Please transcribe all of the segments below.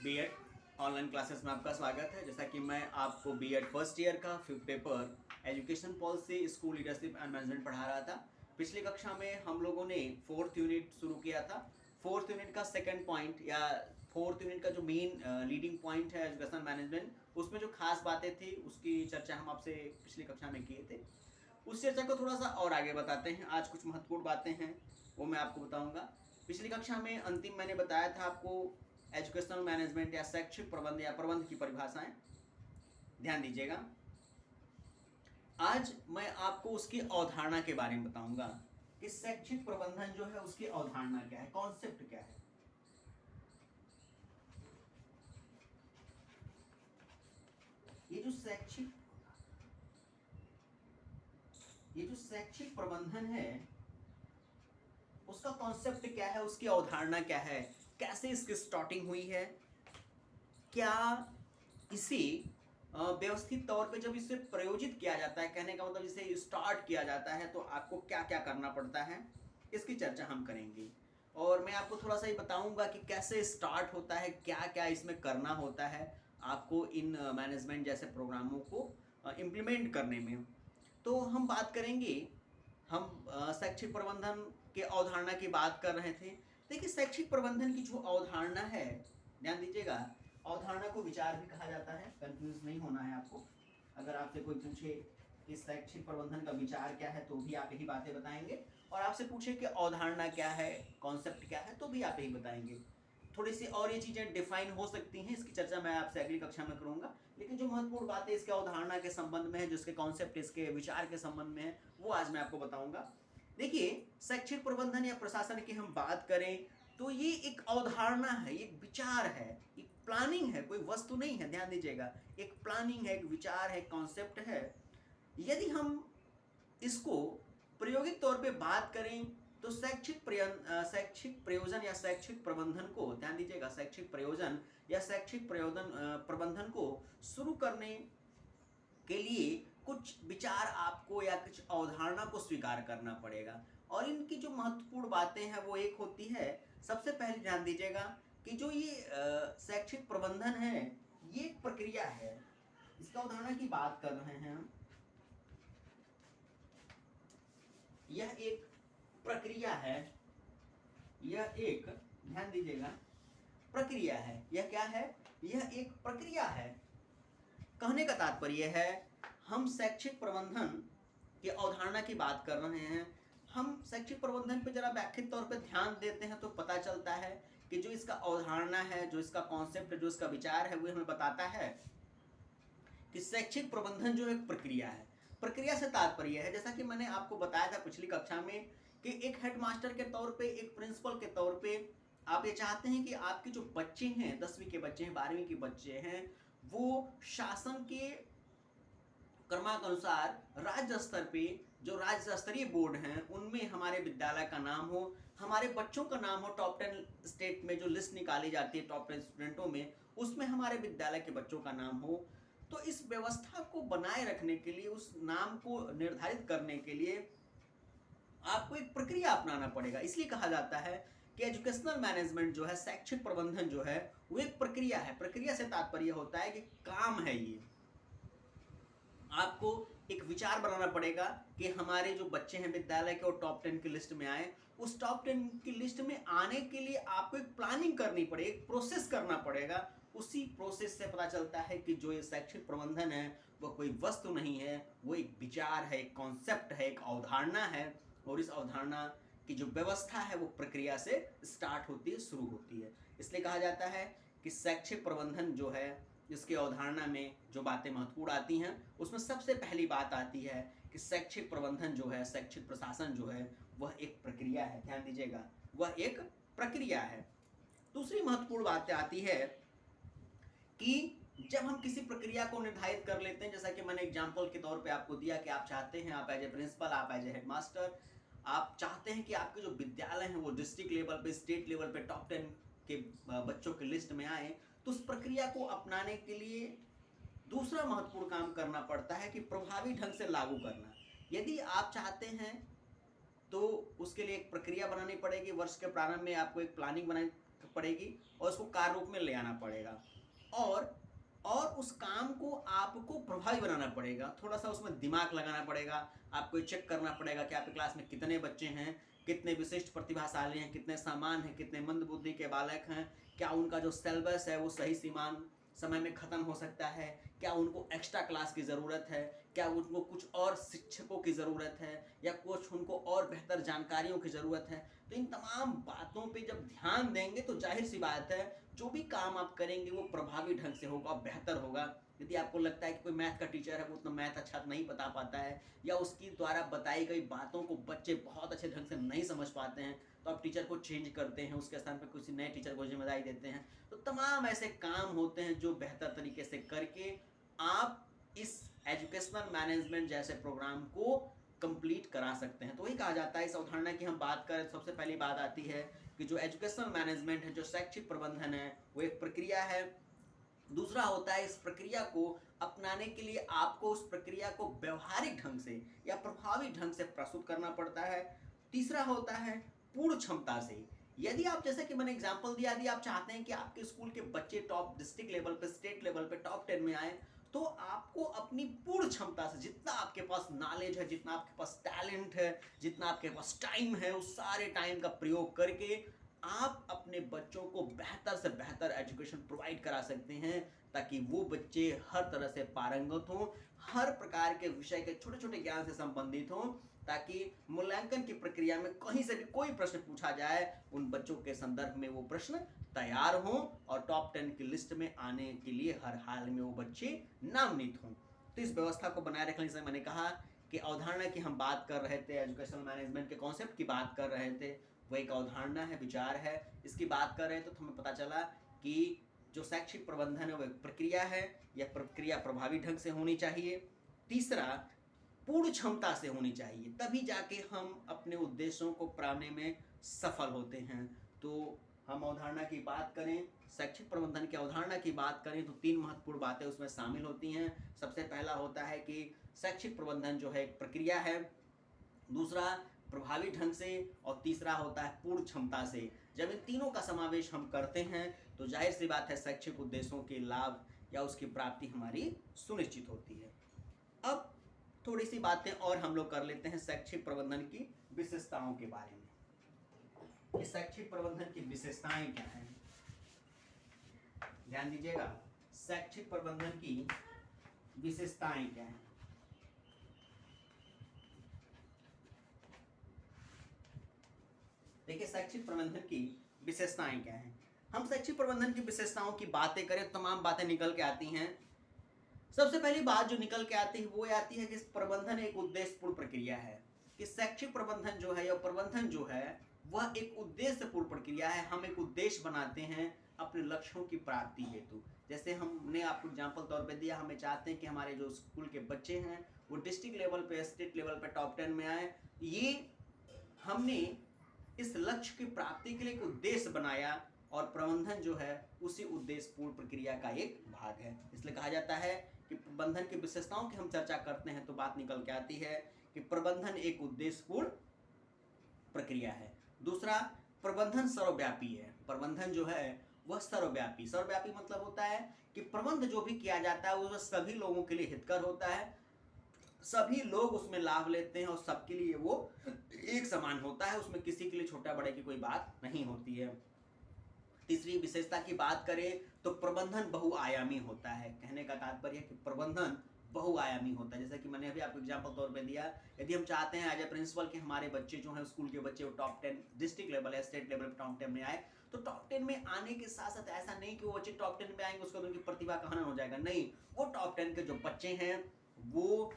BEd online classes में आपका स्वागत है। जैसा कि मैं आपको बीएड फर्स्ट ईयर का paper education policy, school leadership and management पढ़ा रहा था। पिछली कक्षा में हम लोगों ने फोर्थ यूनिट शुरू किया था। फोर्थ यूनिट का सेकंड पॉइंट या फोर्थ यूनिट का जो मेन लीडिंग पॉइंट है एजुकेशन मैनेजमेंट, उसमें जो खास बातें थी उसकी चर्चा हम आपसे पिछली कक्षा में किए थे। उस चर्चा को थोड़ा सा और आगे बताते हैं। आज कुछ महत्वपूर्ण बातें हैं वो मैं आपको बताऊंगा। पिछली कक्षा में अंतिम मैंने बताया था आपको एजुकेशनल मैनेजमेंट या शैक्षिक प्रबंध या प्रबंध की परिभाषाएं, ध्यान दीजिएगा। आज मैं आपको उसकी अवधारणा के बारे में बताऊंगा कि शैक्षिक प्रबंधन जो है उसकी अवधारणा क्या है, कॉन्सेप्ट क्या है। ये जो शैक्षिक प्रबंधन है उसका कॉन्सेप्ट क्या है, उसकी अवधारणा क्या है, कैसे इसकी स्टार्टिंग हुई है, क्या इसे व्यवस्थित तौर पे जब इसे प्रयोजित किया जाता है, कहने का मतलब इसे स्टार्ट किया जाता है तो आपको क्या क्या करना पड़ता है, इसकी चर्चा हम करेंगे। और मैं आपको थोड़ा सा ये बताऊंगा कि कैसे स्टार्ट होता है, क्या क्या इसमें करना होता है आपको इन मैनेजमेंट जैसे प्रोग्रामों को इम्प्लीमेंट करने में। तो हम बात करेंगे, हम शैक्षिक प्रबंधन के अवधारणा की बात कर रहे थे। देखिए, शैक्षिक प्रबंधन की जो अवधारणा है, ध्यान दीजिएगा, अवधारणा को विचार भी कहा जाता है, कंफ्यूज नहीं होना है आपको। अगर आपसे कोई पूछे कि शैक्षिक प्रबंधन का विचार क्या है तो भी आप यही बातें बताएंगे, और आपसे पूछे कि अवधारणा क्या है, कॉन्सेप्ट क्या है, तो भी आप यही बताएंगे। थोड़ी सी और ये चीज़ें डिफाइन हो सकती हैं, इसकी चर्चा मैं आपसे अगली कक्षा में करूंगा। लेकिन जो महत्वपूर्ण बातें इसके अवधारणा के संबंध में है, जिसके कॉन्सेप्ट, इसके विचार के संबंध में है, वो आज मैं आपको बताऊंगा। देखिए, शैक्षिक प्रबंधन या प्रशासन की हम बात करें तो ये एक अवधारणा है, एक विचार है, एक प्लानिंग है, कोई वस्तु नहीं है। ध्यान दीजिएगा, एक प्लानिंग है, एक विचार है, कॉन्सेप्ट है। यदि हम इसको प्रायोगिक तौर पे बात करें तो शैक्षिक प्रयोजन या शैक्षिक प्रबंधन को, ध्यान दीजिएगा, शैक्षिक प्रयोजन या शैक्षिक प्रबंधन को शुरू करने के लिए कुछ विचार आपको या कुछ अवधारणा को स्वीकार करना पड़ेगा। और इनकी जो महत्वपूर्ण बातें हैं वो एक होती है, सबसे पहले ध्यान दीजिएगा कि जो ये शैक्षिक प्रबंधन है ये एक प्रक्रिया है। इसका अवधारणा की बात कर रहे हैं हम। यह एक प्रक्रिया है, यह एक, ध्यान दीजिएगा, प्रक्रिया है। यह क्या है? यह एक प्रक्रिया है। कहने का तात्पर्य है, हम शैक्षिक प्रबंधन की अवधारणा की बात कर रहे हैं। हम शैक्षिक प्रबंधन पे जरा व्याख्यात तौर पे ध्यान देते हैं तो पता चलता है कि जो इसका अवधारणा है, जो इसका कॉन्सेप्ट, जो इसका विचार है, वो हमें बताता है कि शैक्षिक प्रबंधन जो एक प्रक्रिया है। प्रक्रिया से तात्पर्य है, जैसा कि मैंने आपको बताया था पिछली कक्षा में, कि एक हेडमास्टर के तौर पे, एक प्रिंसिपल के तौर पे आप ये चाहते हैं कि आपके जो बच्चे हैं, 10वीं के बच्चे हैं, 12वीं के बच्चे हैं, वो शासन के क्रमानुसार राज्य स्तर पे, जो राज्य स्तरीय बोर्ड हैं उनमें हमारे विद्यालय का नाम हो, हमारे बच्चों का नाम हो। टॉप 10 स्टेट में जो लिस्ट निकाली जाती है टॉप 10 स्टूडेंटों में, उसमें हमारे विद्यालय के बच्चों का नाम हो। तो इस व्यवस्था को बनाए रखने के लिए, उस नाम को निर्धारित करने के लिए आपको एक प्रक्रिया अपनाना पड़ेगा। इसलिए कहा जाता है कि एजुकेशनल मैनेजमेंट जो है, शैक्षिक प्रबंधन जो है, वो एक प्रक्रिया है। प्रक्रिया से तात्पर्य होता है कि काम है ये। आपको एक विचार बनाना पड़ेगा कि हमारे जो बच्चे हैं विद्यालय के, वो टॉप 10 की लिस्ट में आए। उस टॉप 10 की लिस्ट में आने के लिए आपको एक प्लानिंग करनी पड़ेगी, एक प्रोसेस करना पड़ेगा। उसी प्रोसेस से पता चलता है कि जो ये शैक्षिक प्रबंधन है वो कोई वस्तु नहीं है, वो एक विचार है, एक कॉन्सेप्ट है, एक अवधारणा है। और इस अवधारणा की जो व्यवस्था है वो प्रक्रिया से स्टार्ट होती है, शुरू होती है। इसलिए कहा जाता है कि शैक्षिक प्रबंधन जो है, इसकी अवधारणा में जो बातें महत्वपूर्ण आती हैं उसमें सबसे पहली बात आती है कि शैक्षिक प्रबंधन जो है, शैक्षिक प्रशासन जो है, वह एक प्रक्रिया है। ध्यान दीजिएगा, वह एक प्रक्रिया है। दूसरी महत्वपूर्ण बात आती है कि जब हम किसी प्रक्रिया को निर्धारित कर लेते हैं, जैसा कि मैंने एग्जाम्पल के तौर पे आपको दिया कि आप चाहते हैं, आप एज ए प्रिंसिपल, आप एज ए हेडमास्टर, आप चाहते हैं कि आपके जो विद्यालय हैं वो डिस्ट्रिक्ट लेवल पे, स्टेट लेवल पे टॉप 10 के बच्चों की लिस्ट में आए। तो उस प्रक्रिया को अपनाने के लिए दूसरा महत्वपूर्ण काम करना पड़ता है कि प्रभावी ढंग से लागू करना। यदि आप चाहते हैं तो उसके लिए एक प्रक्रिया बनानी पड़ेगी। वर्ष के प्रारंभ में आपको एक प्लानिंग बनानी पड़ेगी और उसको कार्य रूप में ले आना पड़ेगा, और उस काम को आपको प्रभावी बनाना पड़ेगा। थोड़ा सा उसमें दिमाग लगाना पड़ेगा, आपको चेक करना पड़ेगा कि आपकी क्लास में कितने बच्चे हैं, कितने विशिष्ट प्रतिभाशाली हैं, कितने सामान्य हैं, कितने मंद बुद्धि के बालक हैं, क्या उनका जो सिलेबस है वो सही सीमान समय में ख़त्म हो सकता है, क्या उनको एक्स्ट्रा क्लास की ज़रूरत है, क्या उनको कुछ और शिक्षकों की ज़रूरत है, या कुछ उनको और बेहतर जानकारियों की ज़रूरत है। तो इन तमाम बातों पे जब ध्यान देंगे तो जाहिर सी बात है जो भी काम आप करेंगे वो प्रभावी ढंग से होगा, बेहतर होगा। यदि आपको लगता है कि कोई मैथ का टीचर है वो उतना मैथ अच्छा नहीं बता पाता है, या उसकी द्वारा बताई गई बातों को बच्चे बहुत अच्छे ढंग से नहीं समझ पाते हैं, तो आप टीचर को चेंज करते हैं, उसके स्थान पर किसी नए टीचर को जिम्मेदारी देते हैं। तो तमाम ऐसे काम होते हैं जो बेहतर तरीके से करके आप इस एजुकेशनल मैनेजमेंट जैसे प्रोग्राम को कंप्लीट करा सकते हैं। तो वही कहा जाता है, इस अवधारणा की हम बात करें तो सबसे पहली बात आती है कि जो एजुकेशनल मैनेजमेंट है, जो शैक्षिक प्रबंधन है, वो एक प्रक्रिया है। दूसरा होता है इस प्रक्रिया को अपनाने के लिए आपको उस प्रक्रिया को व्यवहारिक ढंग से या प्रभावी ढंग से प्रस्तुत करना पड़ता है। तीसरा होता है पूर्ण क्षमता से। यदि आप, जैसे कि मैंने एग्जांपल दिया, यदि आप चाहते हैं कि आपके स्कूल के बच्चे टॉप डिस्ट्रिक्ट लेवल पे, स्टेट लेवल पे टॉप 10 में आए, तो आपको अपनी पूर्ण क्षमता से, जितना आपके पास नॉलेज है, जितना आपके पास टैलेंट है, जितना आपके पास टाइम है, उस सारे टाइम का प्रयोग करके आप अपने बच्चों को बेहतर से बेहतर एजुकेशन प्रोवाइड करा सकते हैं, ताकि वो बच्चे हर तरह से पारंगत हों, हर प्रकार के विषय के छोटे छोटे ज्ञान से संबंधित हों, ताकि मूल्यांकन की प्रक्रिया में कहीं से भी कोई प्रश्न पूछा जाए, उन बच्चों के संदर्भ में वो प्रश्न तैयार हों और टॉप 10 की लिस्ट में आने के लिए हर हाल में वो बच्चे नामित हों। तो इस व्यवस्था को बनाए रखने से मैंने कहा कि अवधारणा की हम बात कर रहे थे, एजुकेशनल मैनेजमेंट के कॉन्सेप्ट की बात कर रहे थे, वो एक अवधारणा है, विचार है, इसकी बात कर रहे हैं। तो हमें पता चला कि जो शैक्षिक प्रबंधन है वो एक प्रक्रिया है, यह प्रक्रिया प्रभावी ढंग से होनी चाहिए। तीसरा, पूर्ण क्षमता से होनी चाहिए, तभी जाके हम अपने उद्देश्यों को पाने में सफल होते हैं। तो हम अवधारणा की बात करें, शैक्षिक प्रबंधन की अवधारणा की बात करें, तो 3 महत्वपूर्ण बातें उसमें शामिल होती हैं। सबसे पहला होता है कि शैक्षिक प्रबंधन जो है एक प्रक्रिया है, दूसरा प्रभावी ढंग से, और तीसरा होता है पूर्ण क्षमता से। जब इन तीनों का समावेश हम करते हैं तो जाहिर सी बात है शैक्षिक उद्देश्यों के लाभ या उसकी प्राप्ति हमारी सुनिश्चित होती है। अब थोड़ी सी बातें और हम लोग कर लेते हैं शैक्षिक प्रबंधन की विशेषताओं के बारे में। कि शैक्षिक प्रबंधन की विशेषताएं क्या हैं, ध्यान दीजिएगा, शैक्षिक प्रबंधन की विशेषताएं क्या हैं। देखिए, शैक्षिक प्रबंधन की विशेषताएं क्या हैं। हम शैक्षिक प्रबंधन की विशेषताओं की बातें करें, तमाम बातें निकल के आती हैं। सबसे पहली बात जो निकल के आती है वो आती है कि प्रबंधन एक उद्देश्यपूर्ण प्रक्रिया है। कि शैक्षिक प्रबंधन जो है या प्रबंधन जो है वह एक उद्देश्यपूर्ण प्रक्रिया है। हम एक उद्देश्य बनाते हैं अपने लक्ष्यों की प्राप्ति हेतु। जैसे हमने आपको एग्जाम्पल तौर पे दिया, हमें चाहते हैं कि हमारे जो स्कूल के बच्चे हैं वो डिस्ट्रिक्ट लेवल पे, स्टेट लेवल पे टॉप 10 में आए। ये हमने इस लक्ष्य की प्राप्ति के लिए एक उद्देश्य बनाया, और प्रबंधन जो है उसी उद्देश्यपूर्ण प्रक्रिया का एक भाग है। इसलिए कहा जाता है कि प्रबंधन की विशेषताओं की हम चर्चा करते हैं तो बात निकल के आती है कि प्रबंधन एक उद्देश्यपूर्ण प्रक्रिया है। दूसरा, प्रबंधन सर्वव्यापी है। प्रबंधन जो है वह सर्वव्यापी, सर्वव्यापी मतलब होता है कि प्रबंध जो भी किया जाता है वह सभी लोगों के लिए हितकर होता है, सभी लोग उसमें लाभ लेते हैं और सबके लिए वो एक समान होता है, उसमें किसी के लिए छोटा बड़े की कोई बात नहीं होती है। तीसरी विशेषता की बात करें तो प्रबंधन बहुआयामी होता है। कहने का तात्पर्य है कि प्रबंधन बहुआयामी होता है। जैसे कि मैंने अभी आपको एग्जांपल तौर पे दिया, यदि हम चाहते हैं एज ए प्रिंसिपल कि हमारे बच्चे जो हैं स्कूल के बच्चे वो टॉप 10 डिस्ट्रिक्ट लेवल या स्टेट लेवल पे टॉप 10 में आए, तो टॉप 10 में आने के साथ साथ ऐसा नहीं कि वो बच्चे टॉप 10 में आएंगे उसके बाद उनकी प्रतिभा का हनन हो जाएगा। नहीं, वो टॉप 10 के जो बच्चे हैं वो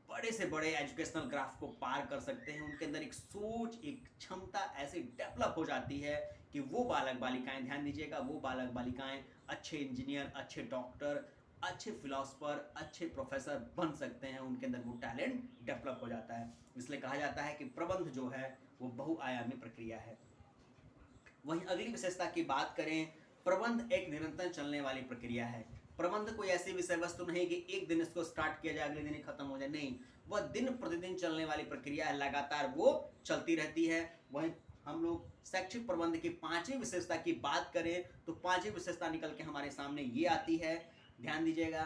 बड़े से बड़े एजुकेशनल ग्राफ को पार कर सकते हैं। उनके अंदर एक सोच, एक क्षमता ऐसे डेवलप हो जाती है कि वो बालक बालिकाएं, ध्यान दीजिएगा, वो बालक बालिकाएं अच्छे इंजीनियर, अच्छे डॉक्टर, अच्छे फिलोसफर, अच्छे प्रोफेसर बन सकते हैं। उनके अंदर वो टैलेंट डेवलप हो जाता है। इसलिए कहा जाता है कि प्रबंध जो है वो बहुआयामी प्रक्रिया है। वहीं अगली विशेषता की बात करें, प्रबंध एक निरंतर चलने वाली प्रक्रिया है। प्रबंध कोई ऐसी विषय वस्तु नहीं कि एक दिन इसको स्टार्ट किया जाए अगले दिन ही खत्म हो जाए, नहीं, वह दिन प्रतिदिन चलने वाली प्रक्रिया है, लगातार वो चलती रहती है। वहीं हम लोग शैक्षिक प्रबंधन की पांचवी विशेषता की बात करें तो पांचवी विशेषता निकल के हमारे सामने ये आती है। ध्यान दीजिएगा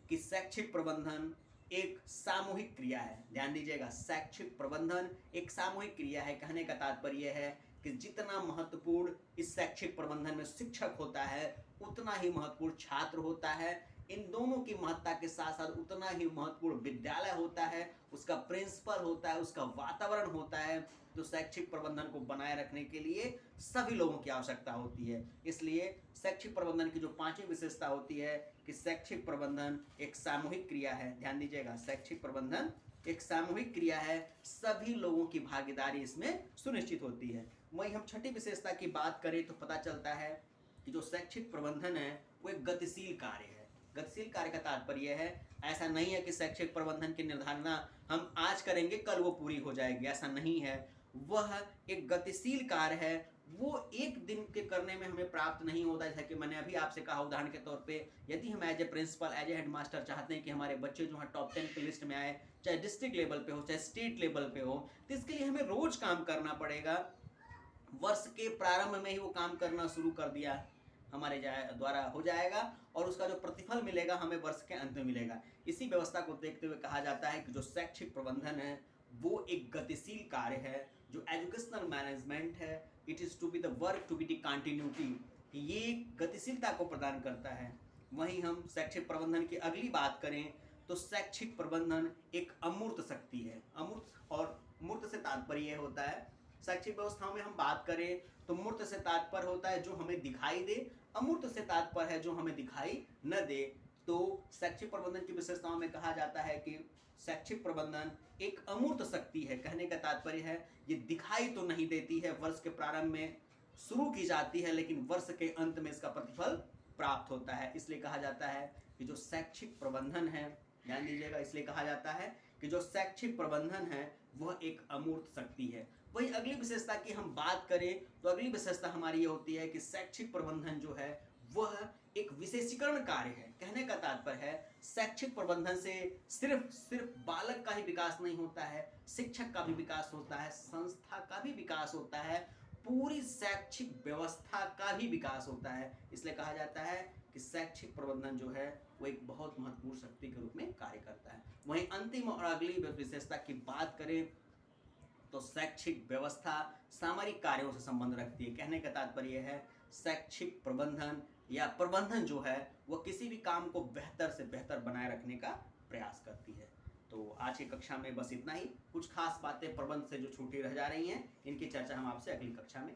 कि शैक्षिक प्रबंधन एक सामूहिक क्रिया है। ध्यान दीजिएगा, शैक्षिक प्रबंधन एक सामूहिक क्रिया है। कहने का तात्पर्य है कि जितना महत्वपूर्ण इस शैक्षिक प्रबंधन में शिक्षक होता है उतना ही महत्वपूर्ण छात्र होता है। इन दोनों की महत्ता के साथ साथ उतना ही महत्वपूर्ण विद्यालय होता है, उसका प्रिंसिपल होता है, उसका वातावरण होता है। तो शैक्षिक प्रबंधन को बनाए रखने के लिए सभी लोगों की आवश्यकता होती है। इसलिए शैक्षिक प्रबंधन की जो पांचवी विशेषता होती है कि शैक्षिक प्रबंधन एक सामूहिक क्रिया है। ध्यान दीजिएगा, शैक्षिक प्रबंधन एक सामूहिक क्रिया है, सभी लोगों की भागीदारी इसमें सुनिश्चित होती है। वहीं हम छठी विशेषता की बात करें तो पता चलता है कि जो शैक्षिक प्रबंधन है वो एक गतिशील कार्य है। गतिशील कार्य का तात्पर्य है, ऐसा नहीं है कि शैक्षिक प्रबंधन की निर्धारणा हम आज करेंगे कल वो पूरी हो जाएगी, ऐसा नहीं है। वह एक गतिशील कार्य है, वो एक दिन के करने में हमें प्राप्त नहीं होता। जैसा कि मैंने अभी आपसे कहा उदाहरण के तौर पे, यदि हम as a principal, as a headmaster चाहते हैं कि हमारे बच्चे जो है टॉप 10 की लिस्ट में आए, चाहे डिस्ट्रिक्ट लेवल पे हो चाहे स्टेट लेवल पे हो, तो इसके लिए हमें रोज काम करना पड़ेगा। वर्ष के प्रारंभ में ही वो काम करना शुरू कर दिया हमारे द्वारा हो जाएगा और उसका जो प्रतिफल मिलेगा हमें वर्ष के अंत में मिलेगा। इसी व्यवस्था को देखते हुए कहा जाता है कि जो शैक्षिक प्रबंधन है वो एक गतिशील कार्य है। जो एजुकेशनल मैनेजमेंट है, it is to be the work to be the continuity, ये गतिशीलता को प्रदान करता है। वहीं हम शैक्षिक प्रबंधन की अगली बात करें तो शैक्षिक प्रबंधन एक अमूर्त शक्ति है। अमूर्त और मूर्त से तात्पर्य होता है, शैक्षिक व्यवस्थाओं में हम बात करें तो मूर्त से तात्पर्य होता है जो हमें दिखाई दे, अमूर्त से तात्पर्य है जो हमें दिखाई न दे। तो शैक्षिक प्रबंधन की विशेषताओं में कहा जाता है कि शैक्षिक प्रबंधन एक अमूर्त शक्ति है। कहने का तात्पर्य है ये दिखाई तो नहीं देती है, वर्ष के प्रारंभ में शुरू की जाती है लेकिन वर्ष के अंत में इसका प्रतिफल प्राप्त होता है। इसलिए कहा जाता है कि जो शैक्षिक प्रबंधन है, ध्यान दीजिएगा, इसलिए कहा जाता है कि जो शैक्षिक प्रबंधन है वह एक अमूर्त शक्ति है। वही अगली विशेषता की हम बात करें तो अगली विशेषता हमारी ये होती है कि शैक्षिक प्रबंधन जो है वह एक विशेषीकरण कार्य है। कहने का तात्पर्य है शैक्षिक प्रबंधन से सिर्फ बालक का ही विकास नहीं होता है, शिक्षक का भी विकास होता है, संस्था का भी विकास होता है, पूरी शैक्षिक व्यवस्था का भी विकास होता है। इसलिए कहा जाता है कि शैक्षिक प्रबंधन जो है वो एक बहुत महत्वपूर्ण शक्ति के रूप में कार्य करता है। वहीं अंतिम और अगली विशेषता की बात करें तो शैक्षिक व्यवस्था सामरिक कार्यों से संबंध रखती है। कहने का तात्पर्य है शैक्षिक प्रबंधन या प्रबंधन जो है वह किसी भी काम को बेहतर से बेहतर बनाए रखने का प्रयास करती है। तो आज की कक्षा में बस इतना ही। कुछ खास बातें प्रबंध से जो छूटी रह जा रही हैं इनकी चर्चा हम आपसे अगली कक्षा में